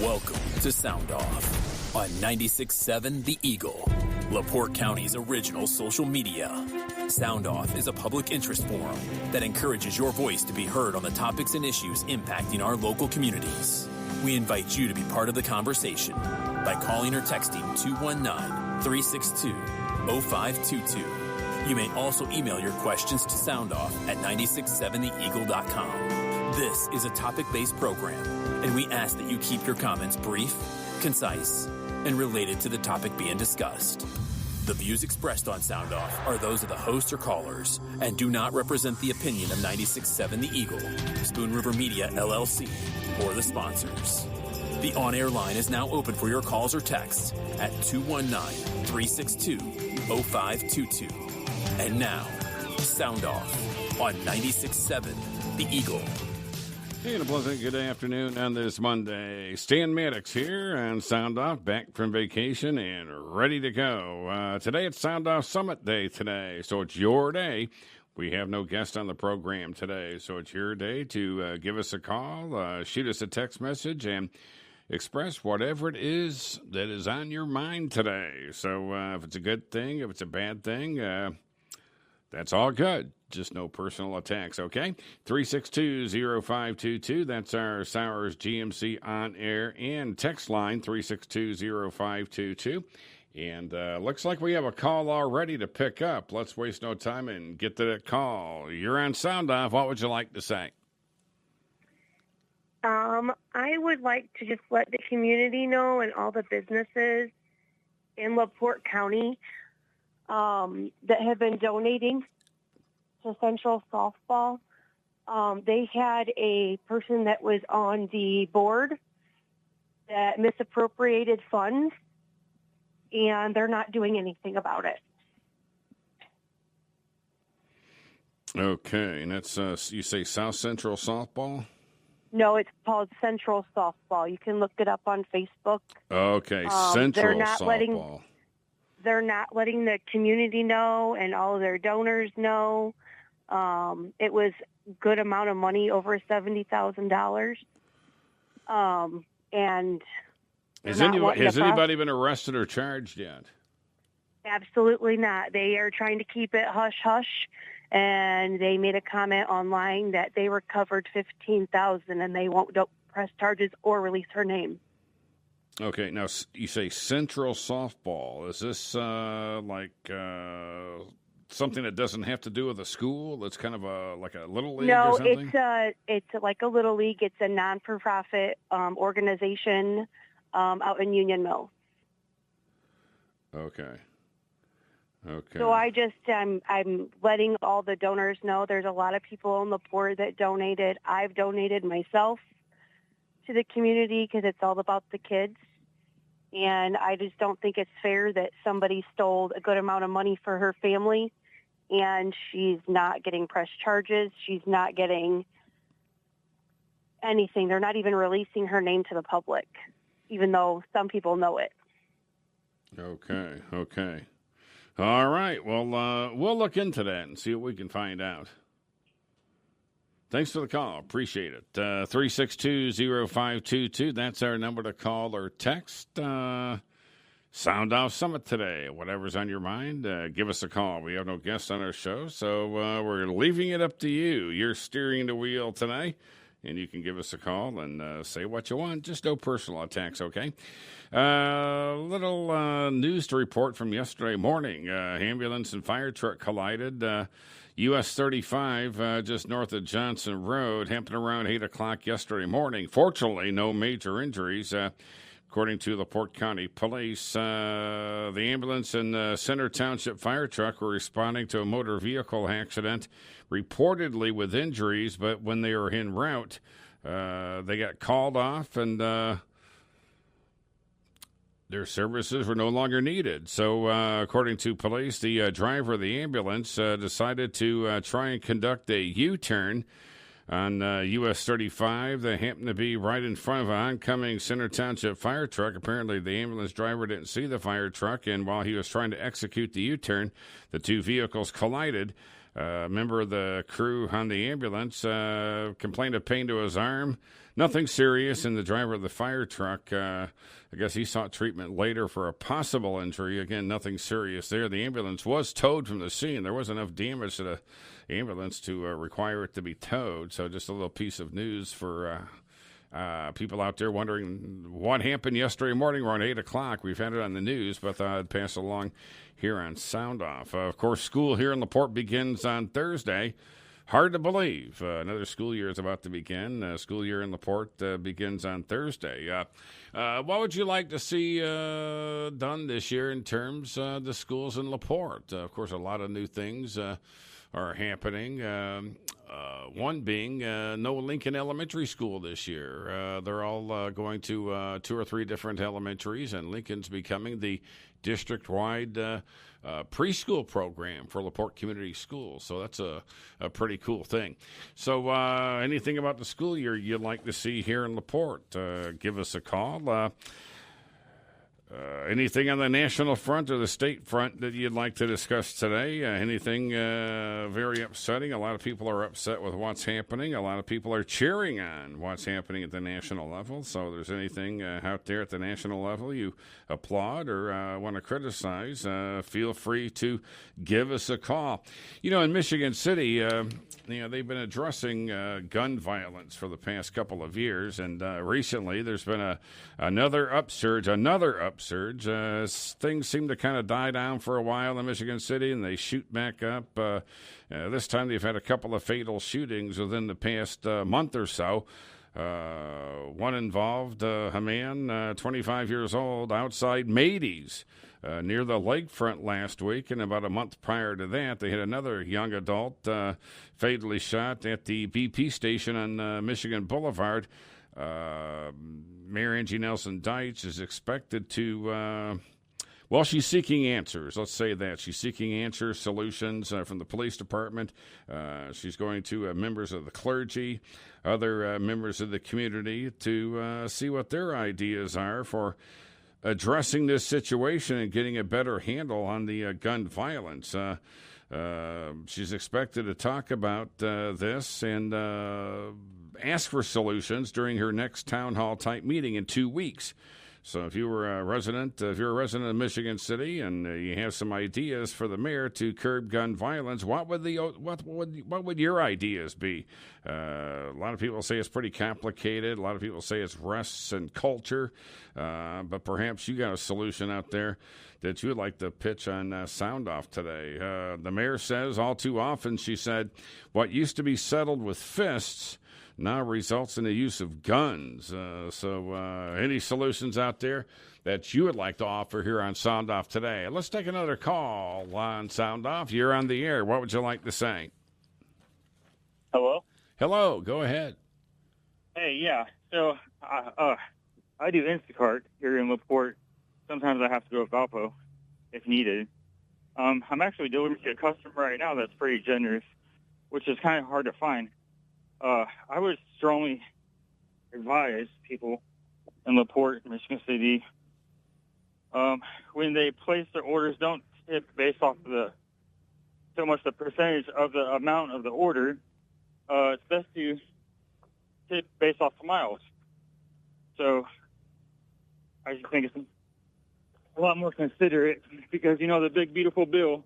Welcome to Sound Off on 96.7 The Eagle, LaPorte County's original social media. Sound Off is a public interest forum that encourages your voice to be heard on the topics and issues impacting our local communities. We invite you to be part of the conversation by calling or texting 219-362-0522. You may also email your questions to soundoff at 967theeagle.com. This is a topic-based program, and we ask that you keep your comments brief, concise, and related to the topic being discussed. The views expressed on Sound Off are those of the hosts or callers and do not represent the opinion of 96.7 The Eagle, Spoon River Media, LLC, or the sponsors. The on-air line is now open for your calls or texts at 219-362-0522. And now, Sound Off on 96.7 The Eagle. And a pleasant good afternoon on this Monday. Stan Maddox here on Sound Off, back from vacation and ready to go. Today it's Sound Off Summit Day today, so it's your day. We have no guest on the program today, so it's your day to give us a call, shoot us a text message, and express whatever it is that is on your mind today. So if it's a good thing, if it's a bad thing, that's all good. Just no personal attacks, okay? 362-0522. That's our Sowers GMC on-air and text line, 362-0522. And looks like we have a call already to pick up. Let's waste no time and get to that call. You're on Sound Off. What would you like to say? I would like to just let the community know and all the businesses in LaPorte County that have been donating to Central Softball. They had a person that was on the board that misappropriated funds, and they're not doing anything about it. Okay, and that's, you say South Central Softball? No, it's called Central Softball. You can look it up on Facebook. Okay, Central Softball. They're not letting the community know and all of their donors know. It was a good amount of money, over $70,000. And has anybody been arrested or charged yet? Absolutely not. They are trying to keep it hush-hush, and they made a comment online that they recovered $15,000 and they don't press charges or release her name. Okay, now you say Central Softball. Is this something that doesn't have to do with a school? It's kind of like a little league or something? No, it's like a little league. It's a non-for-profit organization out in Union Mill. Okay. So I'm letting all the donors know. There's a lot of people on LaPorte that donated. I've donated myself to the community because it's all about the kids. And I just don't think it's fair that somebody stole a good amount of money for her family and she's not getting press charges. She's not getting anything. They're not even releasing her name to the public, even though some people know it. Okay. All right. Well, we'll look into that and see what we can find out. Thanks for the call. Appreciate it. 362-0522. That's our number to call or text. Sound Off Summit today. Whatever's on your mind, give us a call. We have no guests on our show, so we're leaving it up to you. You're steering the wheel today, and you can give us a call and say what you want. Just no personal attacks, okay? Little news to report from yesterday morning. Ambulance and fire truck collided. US 35, just north of Johnson Road, happened around 8 o'clock yesterday morning. Fortunately, no major injuries, according to LaPorte County Police. The ambulance and Center Township fire truck were responding to a motor vehicle accident, reportedly with injuries, but when they were en route, they got called off and their services were no longer needed. So, according to police, the driver of the ambulance decided to try and conduct a U-turn on US 35 that happened to be right in front of an oncoming Center Township fire truck. Apparently, the ambulance driver didn't see the fire truck, and while he was trying to execute the U-turn, the two vehicles collided. A member of the crew on the ambulance complained of pain to his arm. Nothing serious, and the driver of the fire truck, I guess he sought treatment later for a possible injury. Again, nothing serious there. The ambulance was towed from the scene. There wasn't enough damage to the ambulance to require it to be towed. So just a little piece of news for people out there wondering what happened yesterday morning around 8 o'clock. We've had it on the news, but I'd pass along here on Sound Off. Of course, school here in LaPorte begins on Thursday. Hard to believe. Another school year is about to begin. School year in LaPorte begins on Thursday. What would you like to see done this year in terms of the schools in LaPorte? Of course, a lot of new things are happening. One being no Lincoln Elementary School this year. They're all going to 2 or 3 different elementaries, and Lincoln's becoming the district-wide preschool program for LaPorte Community Schools. So that's a pretty cool thing. So anything about the school year you'd like to see here in LaPorte, give us a call. Anything on the national front or the state front that you'd like to discuss today? Anything very upsetting? A lot of people are upset with what's happening. A lot of people are cheering on what's happening at the national level. So if there's anything out there at the national level you applaud or want to criticize, feel free to give us a call. You know, in Michigan City, they've been addressing gun violence for the past couple of years, and recently there's been another upsurge. Things seem to kind of die down for a while in Michigan City, and they shoot back up. This time they've had a couple of fatal shootings within the past month or so. One involved a man, 25 years old, outside Mady's near the lakefront last week, and about a month prior to that, they had another young adult fatally shot at the BP station on Michigan Boulevard. Mayor Angie Nelson Deitch is expected to, she's seeking answers. Let's say that. She's seeking answers, solutions from the police department. She's going to members of the clergy, other members of the community to see what their ideas are for addressing this situation and getting a better handle on the gun violence. She's expected to talk about this and ask for solutions during her next town hall type meeting in 2 weeks. So if you're a resident of Michigan City and you have some ideas for the mayor to curb gun violence, what would your ideas be? A lot of people say it's pretty complicated. A lot of people say it's rests and culture, but perhaps you got a solution out there that you would like to pitch on Sound Off today. The mayor says all too often, she said, what used to be settled with fists now results in the use of guns. Any solutions out there that you would like to offer here on Sound Off today? Let's take another call on Sound Off. You're on the air. What would you like to say? Hello? Hello. Go ahead. Hey, yeah. So I do Instacart here in LaPorte. Sometimes I have to go to Valpo if needed. I'm actually delivering to a customer right now that's pretty generous, which is kind of hard to find. I would strongly advise people in LaPorte, Michigan City, when they place their orders, don't tip based off of so much the percentage of the amount of the order. It's best to tip based off the miles. So I just think it's a lot more considerate because, the big, beautiful bill,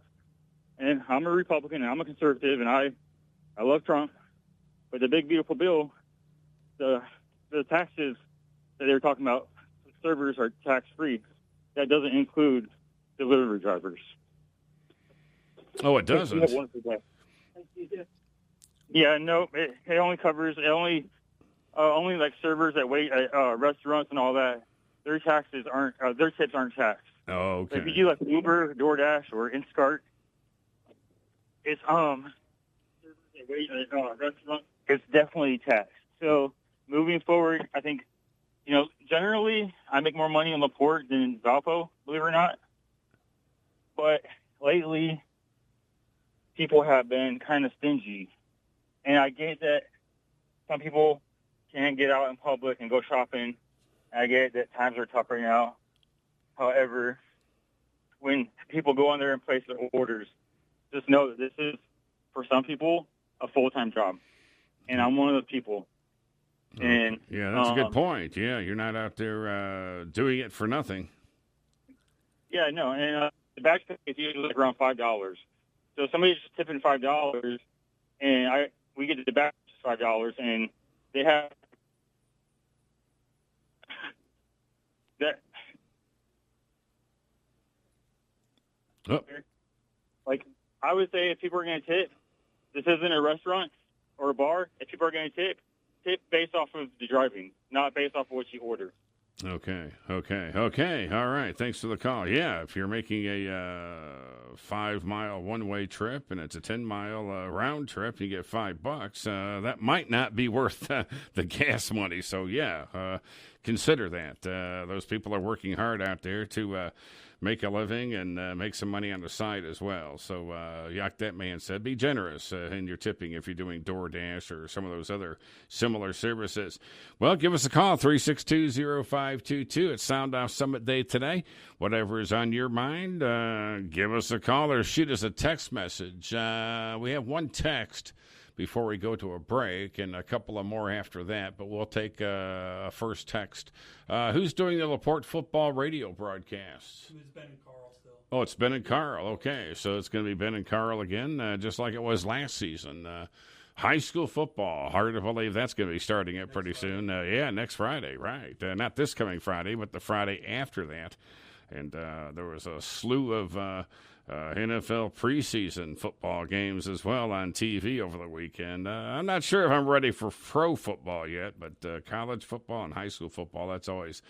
and I'm a Republican and I'm a conservative and I love Trump. But the big, beautiful bill, the taxes that they were talking about, servers are tax-free. That doesn't include delivery drivers. Oh, it doesn't? Yeah, no, it only covers, only like servers that wait at restaurants and all that, their taxes aren't, their tips aren't taxed. Oh, okay. If you do like Uber, DoorDash, or Instacart, it's, restaurant, it's definitely taxed. So moving forward, I think, generally I make more money in LaPorte than Valpo, believe it or not. But lately, people have been kind of stingy. And I get that some people can't get out in public and go shopping. I get that times are tough right now. However, when people go on there and place their orders, just know that this is for some people, a full-time job. And I'm one of those people. And yeah, that's a good point. Yeah, you're not out there doing it for nothing. Yeah, no, and the back tip is usually like around $5. So somebody's just tipping $5, and we get the back $5, and they have that. Oh. Like, I would say if people are going to tip, this isn't a restaurant or a bar. If people are going to tip based off of the driving, not based off of what you order. Okay. All right. Thanks for the call. Yeah, if you're making a 5-mile one-way trip and it's a 10-mile round trip, you get $5. That might not be worth the gas money. So yeah, consider that. Those people are working hard out there to make a living and make some money on the side as well. So, like that man said, be generous in your tipping if you're doing DoorDash or some of those other similar services. Well, give us a call, 362-0522. It's Sound Off Summit Day today. Whatever is on your mind, give us a call or shoot us a text message. We have one text before we go to a break and a couple of more after that, but we'll take a first text. Who's doing the LaPorte football radio broadcast? It was Ben and Carl still. Oh, it's Ben and Carl. Okay, so it's going to be Ben and Carl again, just like it was last season. High school football, hard to believe that's going to be starting it pretty soon. Yeah, next Friday, right. Not this coming Friday, but the Friday after that. And there was a slew of NFL preseason football games as well on TV over the weekend. I'm not sure if I'm ready for pro football yet, but college football and high school football, that's always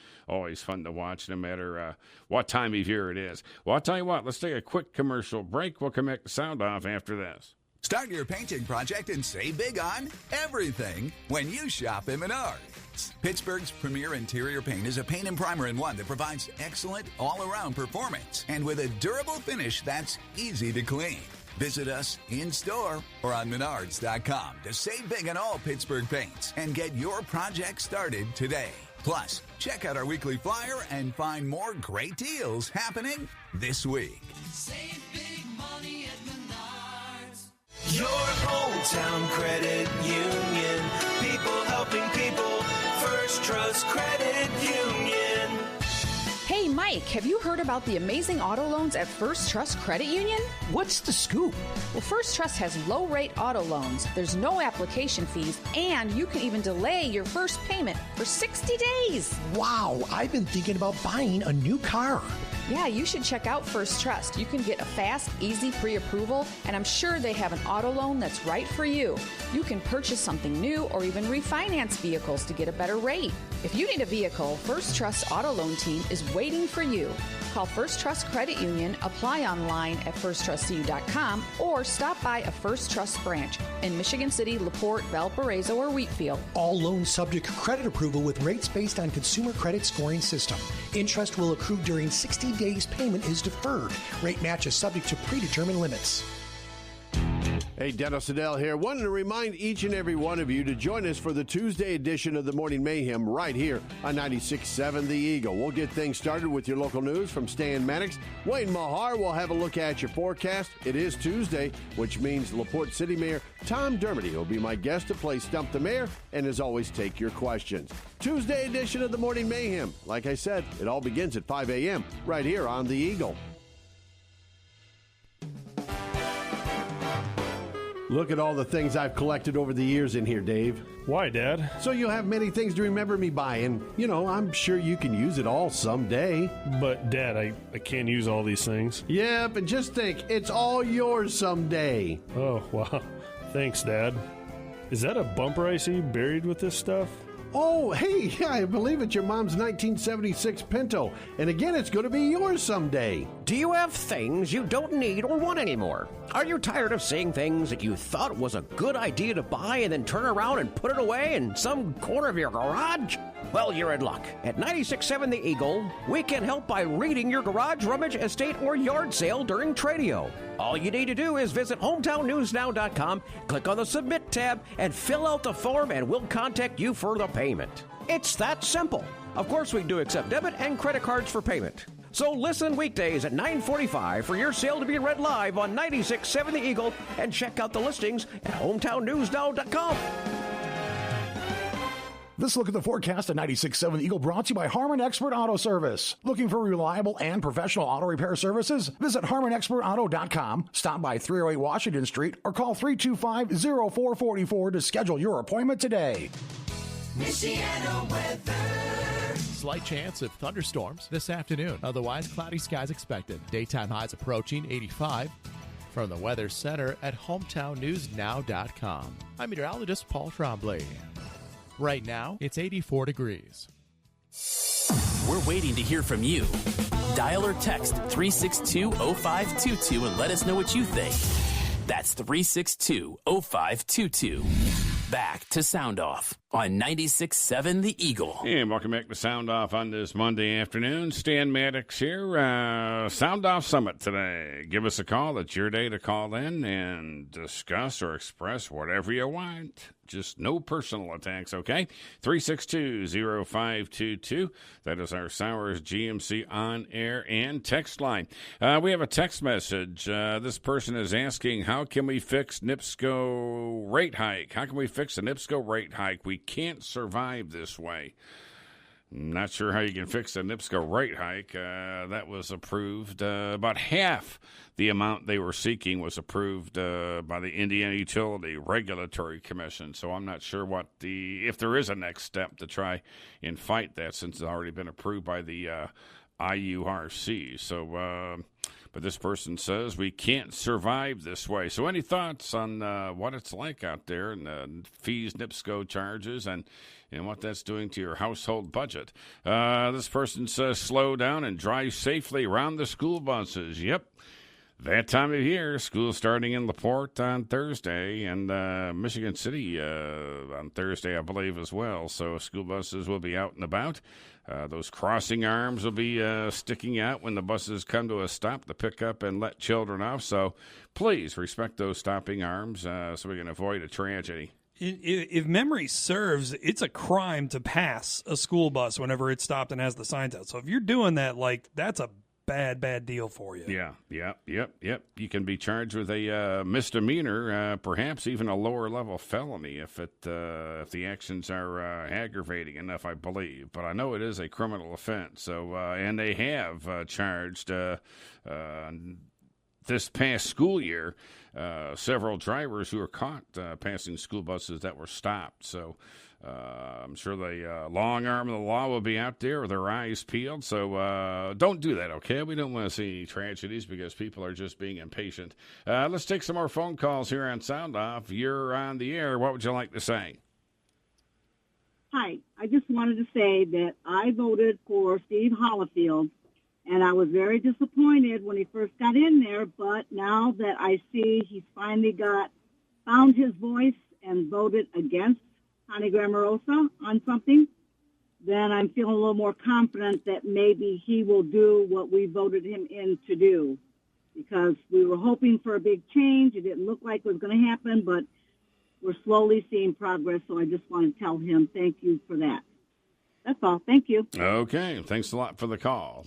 fun to watch no matter what time of year it is. Well, I'll tell you what, let's take a quick commercial break. We'll come back to Sound Off after this. Start your painting project and save big on everything when you shop at Menards. Pittsburgh's premier interior paint is a paint and primer in one that provides excellent all-around performance and with a durable finish that's easy to clean. Visit us in-store or on Menards.com to save big on all Pittsburgh paints and get your project started today. Plus, check out our weekly flyer and find more great deals happening this week. Save big money at Menards. Your hometown credit union. People helping people. First Trust Credit Union. Hey, Mike, have you heard about the amazing auto loans at First Trust Credit Union? What's the scoop? Well, First Trust has low-rate auto loans. There's no application fees, and you can even delay your first payment for 60 days. Wow, I've been thinking about buying a new car. Yeah, you should check out First Trust. You can get a fast, easy pre-approval, and I'm sure they have an auto loan that's right for you. You can purchase something new or even refinance vehicles to get a better rate. If you need a vehicle, First Trust Auto Loan Team is waiting for you. Call First Trust Credit Union, apply online at firsttrustcu.com, or stop by a First Trust branch in Michigan City, LaPorte, Valparaiso, or Wheatfield. All loans subject to credit approval with rates based on consumer credit scoring system. Interest will accrue during 60 days. Payment is deferred. Rate match is subject to predetermined limits. Hey, Dennis Adele here. Wanted to remind each and every one of you to join us for the Tuesday edition of the Morning Mayhem right here on 96.7 The Eagle. We'll get things started with your local news from Stan Maddox. Wayne Mahar will have a look at your forecast. It is Tuesday, which means LaPorte City Mayor Tom Dermody will be my guest to play Stump the Mayor and, as always, take your questions. Tuesday edition of the Morning Mayhem. Like I said, it all begins at 5 a.m. right here on The Eagle. Look at all the things I've collected over the years in here, Dave. Why, Dad? So you'll have many things to remember me by, and, I'm sure you can use it all someday. But, Dad, I can't use all these things. Yep, and just think, it's all yours someday. Oh, wow. Thanks, Dad. Is that a bumper I see buried with this stuff? Oh, hey, yeah, I believe it's your mom's 1976 Pinto. And again, it's going to be yours someday. Do you have things you don't need or want anymore? Are you tired of seeing things that you thought was a good idea to buy and then turn around and put it away in some corner of your garage? Well, you're in luck. At 96.7 The Eagle, we can help by reading your garage, rummage, estate, or yard sale during Tradio. All you need to do is visit hometownnewsnow.com, click on the Submit tab, and fill out the form, and we'll contact you for the payment. It's that simple. Of course, we do accept debit and credit cards for payment. So listen weekdays at 9:45 for your sale to be read live on 96.7 The Eagle, and check out the listings at hometownnewsnow.com. This look at the forecast at 96.7 The Eagle brought to you by Harmon Expert Auto Service. Looking for reliable and professional auto repair services? Visit HarmonExpertAuto.com, stop by 308 Washington Street, or call 325-0444 to schedule your appointment today. Michiana weather. Slight chance of thunderstorms this afternoon. Otherwise, cloudy skies expected. Daytime highs approaching 85. From the Weather Center at HometownnewsNow.com. I'm meteorologist Paul Trombley. Right now, it's 84 degrees. We're waiting to hear from you. Dial or text 362-0522 and let us know what you think. That's 362-0522. Back to Sound Off on 96.7 The Eagle. And welcome back to Sound Off on this Monday afternoon. Stan Maddox here. Sound Off Summit today. Give us a call. It's your day to call in and discuss or express whatever you want. Just no personal attacks, okay? 362-0522. That is our Sowers GMC on-air and text line. We have a text message. This person is asking, how can we fix NIPSCO rate hike? How can we fix a NIPSCO rate hike? We can't survive this way. Not sure how you can fix a NIPSCO rate hike. That was approved. About half the amount they were seeking was approved by the Indiana Utility Regulatory Commission. So I'm not sure if there is a next step to try and fight that, since it's already been approved by the IURC. So, but this person says we can't survive this way. So any thoughts on what it's like out there, and fees NIPSCO charges, and what that's doing to your household budget? This person says slow down and drive safely around the school buses. Yep. That time of year, school starting in LaPorte on Thursday, and Michigan City on Thursday, I believe, as well. So school buses will be out and about. Those crossing arms will be sticking out when the buses come to a stop to pick up and let children off. So please respect those stopping arms so we can avoid a tragedy. If memory serves, it's a crime to pass a school bus whenever it's stopped and has the signs out. So if you're doing that, that's a bad deal for you. Yeah. You can be charged with a misdemeanor, perhaps even a lower level felony if the actions are aggravating enough, I believe. But I know it is a criminal offense. So and they have charged this past school year several drivers who were caught passing school buses that were stopped. So I'm sure the long arm of the law will be out there with their eyes peeled. So don't do that, okay? We don't want to see tragedies because people are just being impatient. Let's take some more phone calls here on Sound Off. You're on the air. What would you like to say? Hi. I just wanted to say that I voted for Steve Hollifield, and I was very disappointed when he first got in there. But now that I see he's finally found his voice and voted against Connie Grammarosa on something, then I'm feeling a little more confident that maybe he will do what we voted him in to do, because we were hoping for a big change. It didn't look like it was going to happen, but we're slowly seeing progress, so I just want to tell him thank you for that. That's all. Thank you. Okay. Thanks a lot for the call.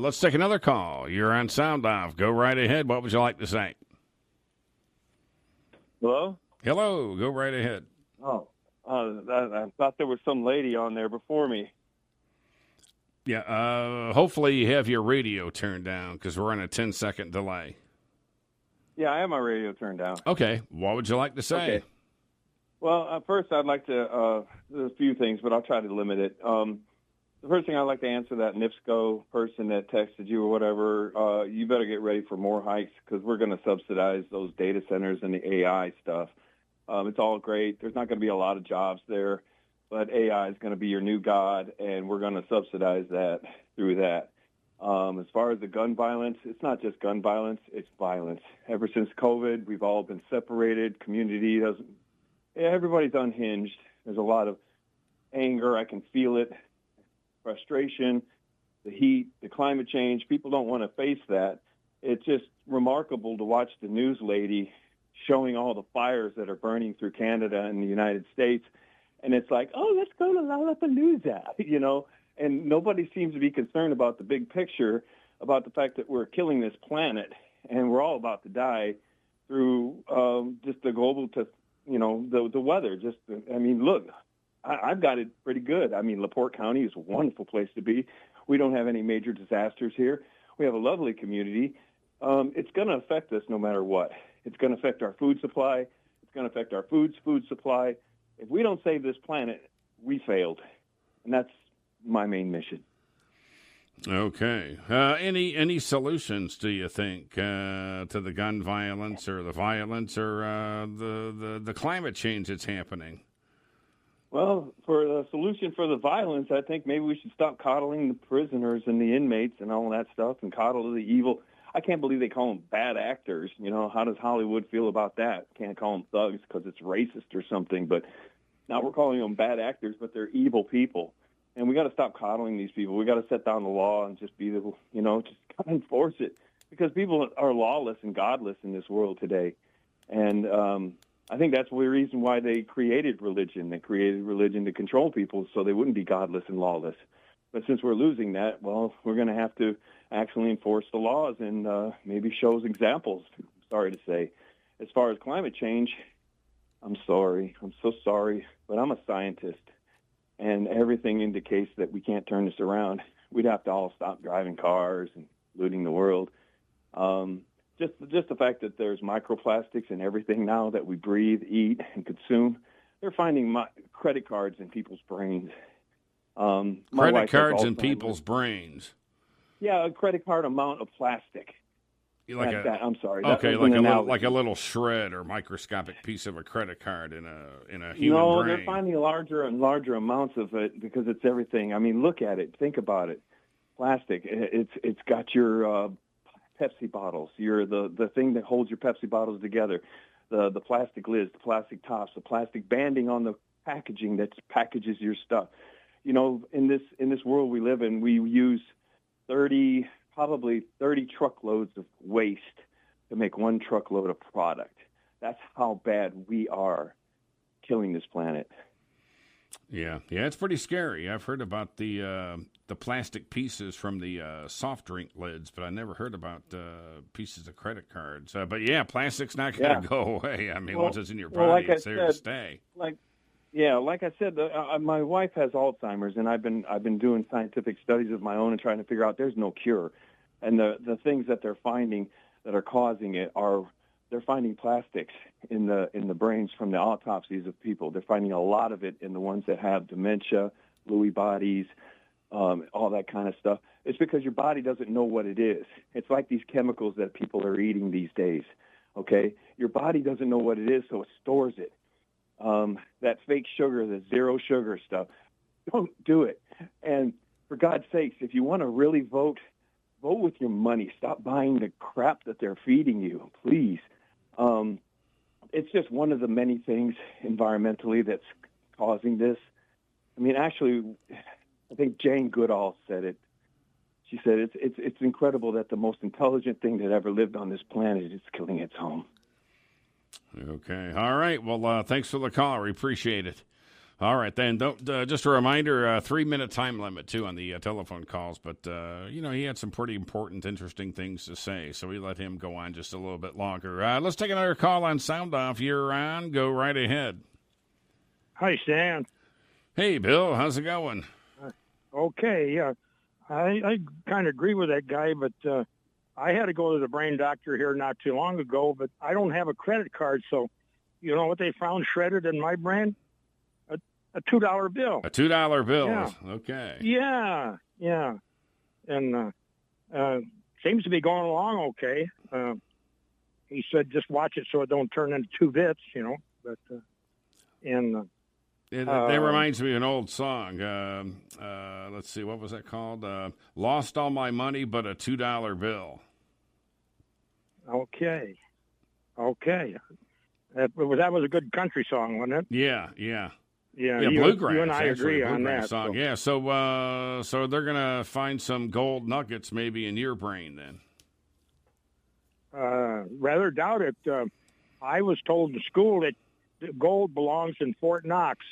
Let's take another call. You're on Sound Off. Go right ahead. What would you like to say? Hello? Hello. Go right ahead. Oh. I thought there was some lady on there before me. Yeah, hopefully you have your radio turned down because we're on a 10-second delay. Yeah, I have my radio turned down. Okay, what would you like to say? Okay. Well, first I'd like to, there's a few things, but I'll try to limit it. The first thing I'd like to answer that NIPSCO person that texted you or whatever, you better get ready for more hikes because we're going to subsidize those data centers and the AI stuff. It's all great. There's not going to be a lot of jobs there, but AI is going to be your new god, and we're going to subsidize that through that. As far as the gun violence, it's not just gun violence, it's violence. Ever since COVID, we've all been separated. Everybody's unhinged. There's a lot of anger. I can feel it, frustration, the heat, the climate change. People don't want to face that. It's just remarkable to watch the news lady showing all the fires that are burning through Canada and the United States. And it's like, oh, let's go to Lollapalooza, and nobody seems to be concerned about the big picture about the fact that we're killing this planet and we're all about to die through just the global, the weather. Look, I've got it pretty good. I mean, LaPorte County is a wonderful place to be. We don't have any major disasters here. We have a lovely community. It's going to affect us no matter what. It's going to affect our food supply. It's going to affect our food supply. If we don't save this planet, we failed. And that's my main mission. Okay. Any solutions, do you think, to the gun violence or the violence or the climate change that's happening? Well, for the solution for the violence, I think maybe we should stop coddling the prisoners and the inmates and all that stuff and coddle the evil. I can't believe they call them bad actors. How does Hollywood feel about that? Can't call them thugs because it's racist or something. But now we're calling them bad actors, but they're evil people. And we got to stop coddling these people. We got to set down the law and just be just kind of enforce it, because people are lawless and godless in this world today. And I think that's the reason why they created religion. They created religion to control people so they wouldn't be godless and lawless. But since we're losing that, well, we're going to have to actually enforce the laws and maybe show examples. Sorry to say. As far as climate change, I'm sorry. I'm so sorry. But I'm a scientist. And everything indicates that we can't turn this around. We'd have to all stop driving cars and looting the world. Just the fact that there's microplastics in everything now that we breathe, eat, and consume. They're finding credit cards in people's brains. Credit cards in people's brains. Yeah, a credit card amount of plastic. I'm sorry. Okay, like a little shred or microscopic piece of a credit card in a human brain. No, they're finding larger and larger amounts of it because it's everything. I mean, look at it. Think about it. Plastic. It's got your Pepsi bottles. The thing that holds your Pepsi bottles together. The plastic lids, the plastic tops, the plastic banding on the packaging that packages your stuff. In this world we live in, we use probably 30 truckloads of waste to make one truckload of product. That's how bad we are killing this planet. Yeah, it's pretty scary. I've heard about the plastic pieces from the soft drink lids, but I never heard about pieces of credit cards. But yeah, plastic's not going to go away. I mean, once it's in your body, it's there to stay. Like I said, my wife has Alzheimer's, and I've been doing scientific studies of my own and trying to figure out there's no cure. And the things that they're finding that are causing it are they're finding plastics in the brains from the autopsies of people. They're finding a lot of it in the ones that have dementia, Lewy bodies, all that kind of stuff. It's because your body doesn't know what it is. It's like these chemicals that people are eating these days. Okay, your body doesn't know what it is, so it stores it. That fake sugar, the zero sugar stuff, don't do it. And for God's sakes, if you want to really vote with your money. Stop buying the crap that they're feeding you, please. It's just one of the many things environmentally that's causing this. I mean, actually, I think Jane Goodall said it. She said it's incredible that the most intelligent thing that ever lived on this planet is killing its home. Okay. All right. Well, thanks for the call. We appreciate it. All right, then. Just a reminder, 3-minute time limit, too, on the telephone calls. But, he had some pretty important, interesting things to say, so we let him go on just a little bit longer. Let's take another call on Sound Off. You're on. Go right ahead. Hi, Stan. Hey, Bill. How's it going? Okay, yeah. I kind of agree with that guy, but I had to go to the brain doctor here not too long ago, but I don't have a credit card, so you know what they found shredded in my brain? A $2 bill. A $2 bill. Yeah. Okay. Yeah. And seems to be going along okay. He said just watch it so it don't turn into 2 bits, But that reminds me of an old song. Let's see, what was that called? Lost all my money but a $2 bill. Okay. That was a good country song, wasn't it? Yeah. Yeah, bluegrass. You and I agree on that. Song. So. Yeah, so they're gonna find some gold nuggets maybe in your brain then. Rather doubt it. I was told in school that gold belongs in Fort Knox,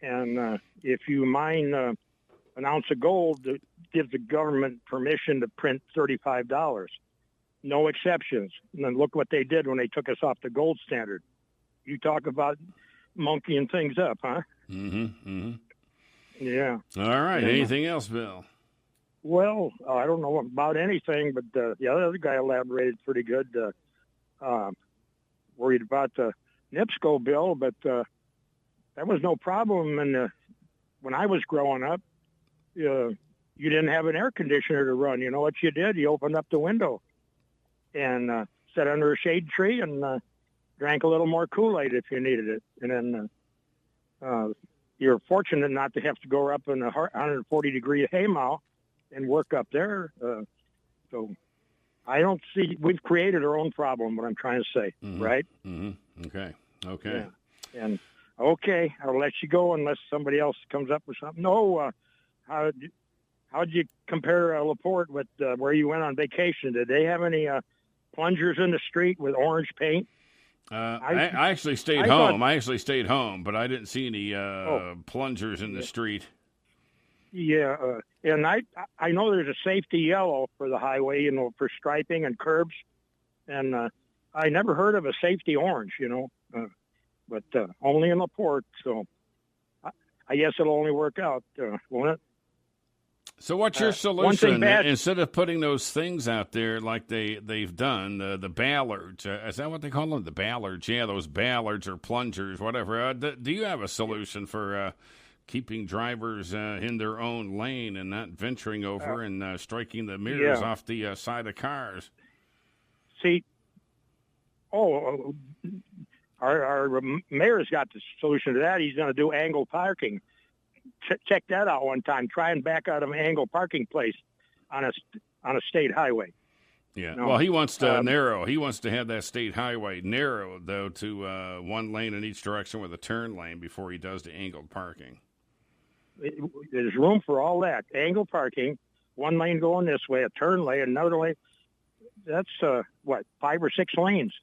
and if you mine an ounce of gold, gives the government permission to print $35. No exceptions. And then look what they did when they took us off the gold standard. You talk about monkeying things up, huh? Yeah. All right. Anything else, Bill? Well, I don't know about anything, but the other guy elaborated pretty good. Worried about the NIPSCO bill, but that was no problem. And when I was growing up, you didn't have an air conditioner to run. You know what you did? You opened up the window and sat under a shade tree and drank a little more Kool-Aid if you needed it. And then you're fortunate not to have to go up in a 140-degree haymow and work up there. So I don't see, we've created our own problem, what I'm trying to say, right? Okay. Yeah. And okay, I'll let you go unless somebody else comes up with something. No, how'd you compare LaPorte with where you went on vacation? Did they have any plungers in the street with orange paint? I actually stayed home. I actually stayed home, but I didn't see any plungers in the street. Yeah, and I know there's a safety yellow for the highway, you know, for striping and curbs, and I never heard of a safety orange, you know, but only in LaPorte, so I guess it'll only work out, won't it? So what's your solution? Instead of putting those things out there like they've done, the ballards, is that what they call them? The ballards, yeah, those ballards or plungers, whatever. Do you have a solution for keeping drivers in their own lane and not venturing over and striking the mirrors off the side of cars? See, our mayor's got the solution to that. He's going to do angled parking. Check that out one time. Try and back out of an angled parking place on a state highway. Yeah. No, well, he wants to narrow. He wants to have that state highway narrowed, though, to one lane in each direction with a turn lane before he does the angled parking. There's room for all that. Angled parking, one lane going this way, a turn lane, another lane. That's, 5 or 6 lanes.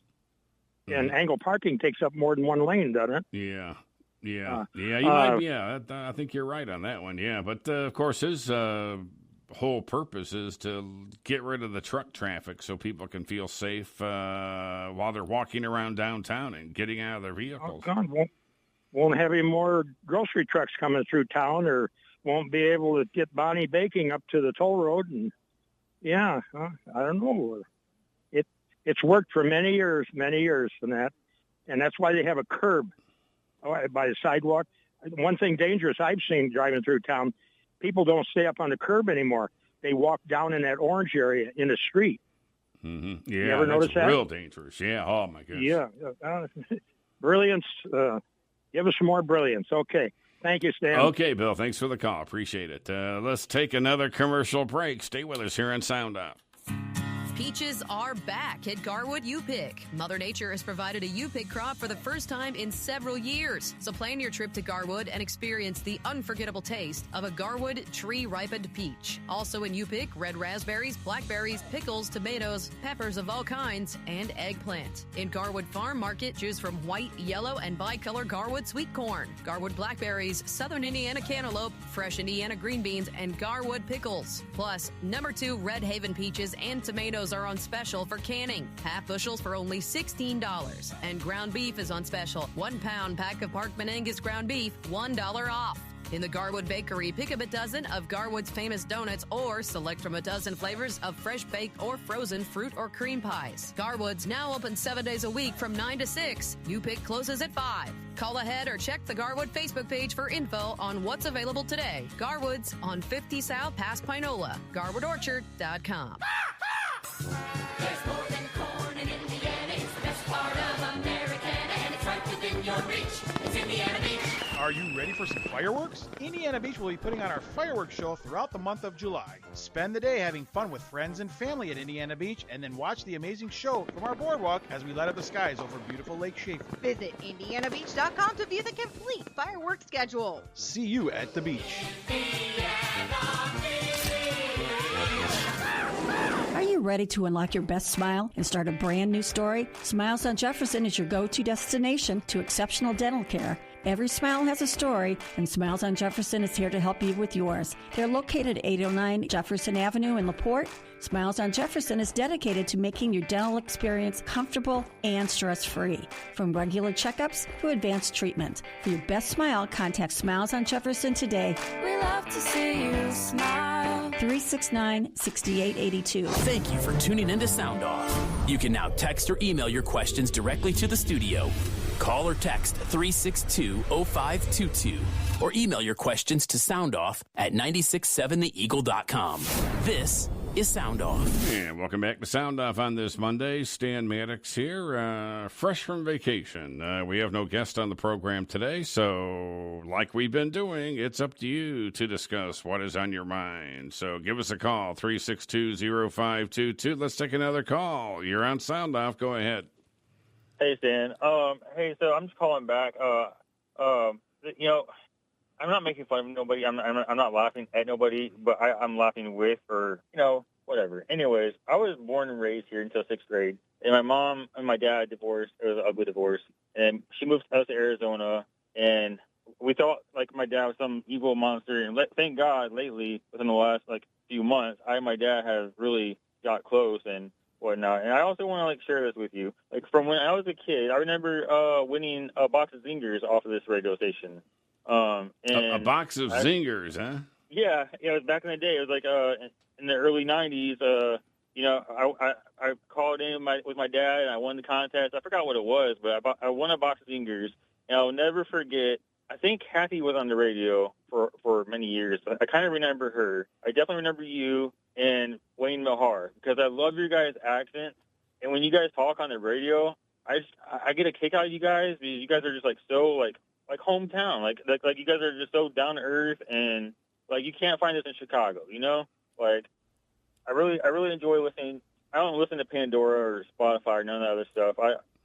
And angled parking takes up more than one lane, doesn't it? Yeah. Yeah, you might be. Yeah, I think you're right on that one. Yeah, but of course, his whole purpose is to get rid of the truck traffic so people can feel safe while they're walking around downtown and getting out of their vehicles. Oh, God, won't have any more grocery trucks coming through town, or won't be able to get Bonnie baking up to the toll road. And I don't know. It's worked for many years, and that's why they have a curb by the sidewalk. One thing dangerous I've seen driving through town, people don't stay up on the curb anymore. They walk down in that orange area in the street. Yeah, you ever notice that? Real dangerous. Yeah. Oh my goodness. Yeah. Brilliance. Give us some more brilliance. Okay. Thank you, Stan. Okay, Bill. Thanks for the call. Appreciate it. Let's take another commercial break. Stay with us here on Sound Off. Peaches are back at Garwood U-Pick. Mother Nature has provided a U-Pick crop for the first time in several years. So plan your trip to Garwood and experience the unforgettable taste of a Garwood tree-ripened peach. Also in U-Pick, red raspberries, blackberries, pickles, tomatoes, peppers of all kinds, and eggplant. In Garwood Farm Market, choose from white, yellow, and bicolor Garwood sweet corn, Garwood blackberries, Southern Indiana cantaloupe, fresh Indiana green beans, and Garwood pickles. Plus, number 2 Red Haven peaches and tomatoes are on special for canning. Half bushels for only $16. And ground beef is on special. 1 pound pack of Parkman Angus ground beef, $1 off. In the Garwood Bakery, pick up a dozen of Garwood's famous donuts or select from a dozen flavors of fresh baked or frozen fruit or cream pies. Garwood's now open 7 days a week from 9 to 6. U-Pick closes at 5. Call ahead or check the Garwood Facebook page for info on what's available today. Garwood's on 50 South past Pinola. GarwoodOrchard.com. There's more than corn in Indiana. It's the best part of America, and it's right within your reach. It's Indiana Beach. Are you ready for some fireworks? Indiana Beach will be putting on our fireworks show throughout the month of July. Spend the day having fun with friends and family at Indiana Beach, and then watch the amazing show from our boardwalk as we light up the skies over beautiful Lake Schaefer. Visit IndianaBeach.com to view the complete fireworks schedule. See you at the beach. Are you ready to unlock your best smile and start a brand new story? Smiles on Jefferson is your go-to destination to exceptional dental care. Every smile has a story, and Smiles on Jefferson is here to help you with yours. They're located at 809 Jefferson Avenue in LaPorte. Smiles on Jefferson is dedicated to making your dental experience comfortable and stress-free. From regular checkups to advanced treatment. For your best smile, contact Smiles on Jefferson today. We love to see you smile. 369-6882. Thank you for tuning in to Sound Off. You can now text or email your questions directly to the studio. Call or text 362-0522 or email your questions to soundoff@967theeagle.com. This is Sound Off. And welcome back to Sound Off on this Monday. Stan Maddox here, fresh from vacation. We have no guest on the program today, so like we've been doing, it's up to you to discuss what is on your mind. So give us a call, 362-0522. Let's take another call. You're on Sound Off. Go ahead. Hey, Stan. Hey, so I'm just calling back. I'm not making fun of nobody. I'm not laughing at nobody, but I'm laughing with or, whatever. Anyways, I was born and raised here until 6th grade, and my mom and my dad divorced. It was an ugly divorce, and she moved us to Arizona, and we thought, my dad was some evil monster, and thank God, lately, within the last, few months, I and my dad have really got close and whatnot. And I also want to, share this with you. From when I was a kid, I remember winning a box of Zingers off of this radio station. And A box of Zingers, huh? Yeah, it was back in the day. It was in the early 90s. I called in with my dad, and I won the contest. I forgot what it was, but I won a box of Zingers, and I'll never forget. I think Kathy was on the radio for many years. I kind of remember her. I definitely remember you and Wayne Mahar because I love your guys' accent, and when you guys talk on the radio, I get a kick out of you guys because you guys are just so hometown, like you guys are just so down to earth, and you can't find this in Chicago, I really enjoy listening. I don't listen to Pandora or Spotify or none of that other stuff.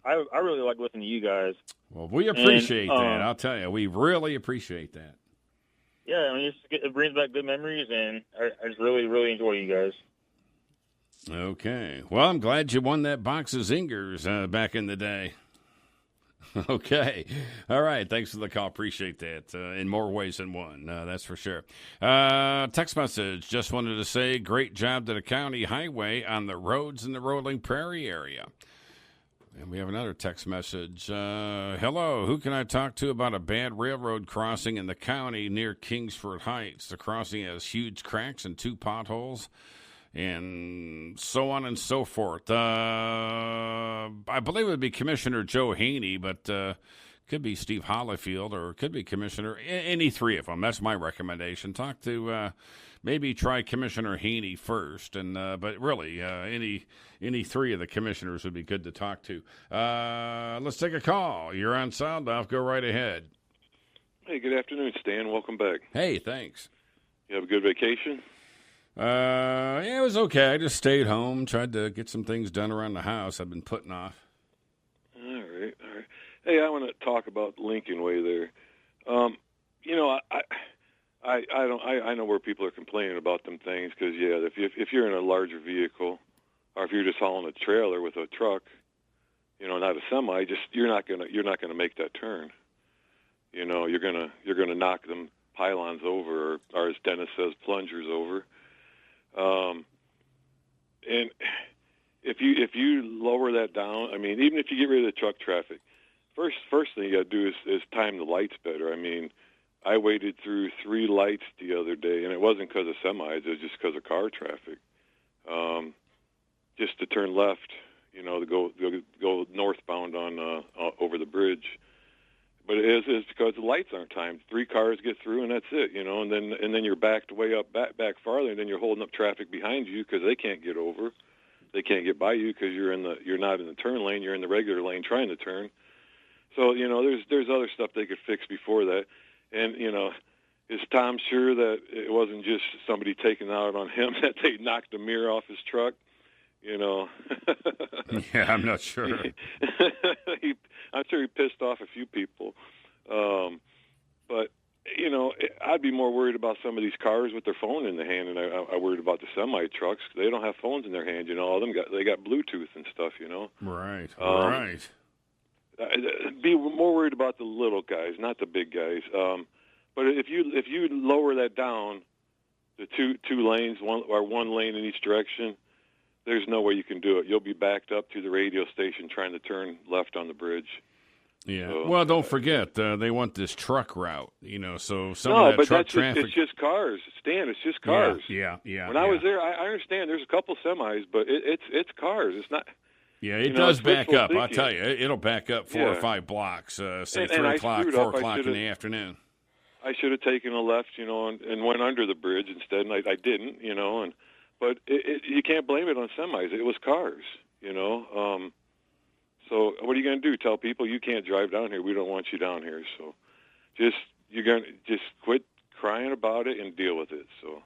I really like listening to you guys. Well, we appreciate that. I'll tell you, we really appreciate that. Yeah, it brings back good memories, and I just really, really enjoy you guys. Okay. Well, I'm glad you won that box of Zingers back in the day. Okay. All right. Thanks for the call. Appreciate that in more ways than one. That's for sure. Text message. Just wanted to say great job to the county highway on the roads in the Rolling Prairie area. And we have another text message. Hello. Who can I talk to about a bad railroad crossing in the county near Kingsford Heights? The crossing has huge cracks and 2 potholes. And so on and so forth. I believe it would be Commissioner Joe Haney, but could be Steve Hollifield or it could be Commissioner, any 3 of them. That's my recommendation. Talk to, maybe try Commissioner Haney first, and but really, any 3 of the commissioners would be good to talk to. Let's take a call. You're on Sound Off. Go right ahead. Hey, good afternoon, Stan. Welcome back. Hey, thanks. You have a good vacation? Yeah, it was okay. I just stayed home, tried to get some things done around the house I've been putting off. All right. Hey, I want to talk about Lincoln Way there. I know where people are complaining about them things because if you're in a larger vehicle, or if you're just hauling a trailer with a truck, not a semi, you're not gonna make that turn. You're gonna knock them pylons over, or as Dennis says, plungers over. And if you lower that down, even if you get rid of the truck traffic, first thing you got to do is time the lights better. I waited through 3 lights the other day, and it wasn't because of semis; it was just because of car traffic. Just to turn left, to go northbound on over the bridge. But it's because the lights aren't timed. 3 cars get through, and that's it, and then you're backed way up back farther, and then you're holding up traffic behind you because they can't get over. They can't get by you because you're not in the turn lane. You're in the regular lane trying to turn. So there's other stuff they could fix before that. And is Tom sure that it wasn't just somebody taking out on him that they knocked the mirror off his truck? Yeah, I'm not sure. I'm sure he pissed off a few people. But, I'd be more worried about some of these cars with their phone in the hand, and I worried about the semi-trucks. They don't have phones in their hand, all of them they got Bluetooth and stuff, Right, right. be more worried about the little guys, not the big guys. But if you lower that down to two lanes, one lane in each direction, there's no way you can do it. You'll be backed up to the radio station trying to turn left on the bridge. Yeah. So, well, don't forget, they want this truck route, so some of that truck traffic. It's just cars, Stan. It's just cars. Yeah. When I was there, I understand there's a couple semis, but it's cars. It's not. Yeah, it does back up. I'll tell you, it'll back up 4 or 5 blocks, say 3 o'clock, 4 o'clock in the afternoon. I should have taken a left, and went under the bridge instead, and I didn't, but you can't blame it on semis. It was cars, So what are you going to do? Tell people you can't drive down here. We don't want you down here. So you're going to just quit crying about it and deal with it. So,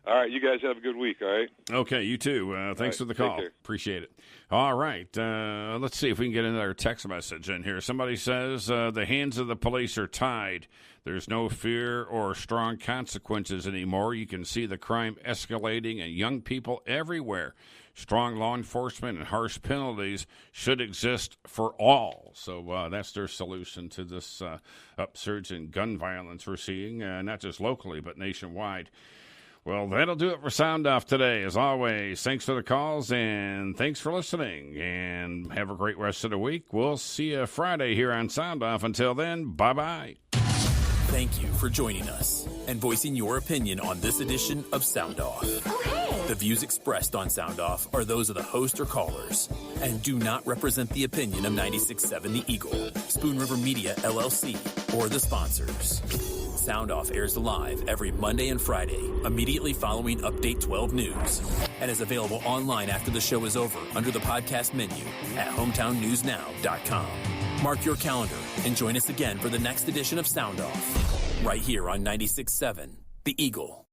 all right, you guys have a good week, all right? Okay, you too. Thanks for the call. Appreciate it. All right, let's see if we can get another text message in here. Somebody says, the hands of the police are tied. There's no fear or strong consequences anymore. You can see the crime escalating and young people everywhere. Strong law enforcement and harsh penalties should exist for all. So that's their solution to this upsurge in gun violence we're seeing, not just locally but nationwide. Well, that'll do it for Sound Off today. As always, thanks for the calls and thanks for listening. And have a great rest of the week. We'll see you Friday here on Sound Off. Until then, bye-bye. Thank you for joining us and voicing your opinion on this edition of Sound Off. The views expressed on Sound Off are those of the host or callers and do not represent the opinion of 96.7 The Eagle, Spoon River Media, LLC, or the sponsors. Sound Off airs live every Monday and Friday, immediately following Update 12 News, and is available online after the show is over under the podcast menu at hometownnewsnow.com. Mark your calendar and join us again for the next edition of Sound Off, right here on 96.7 The Eagle.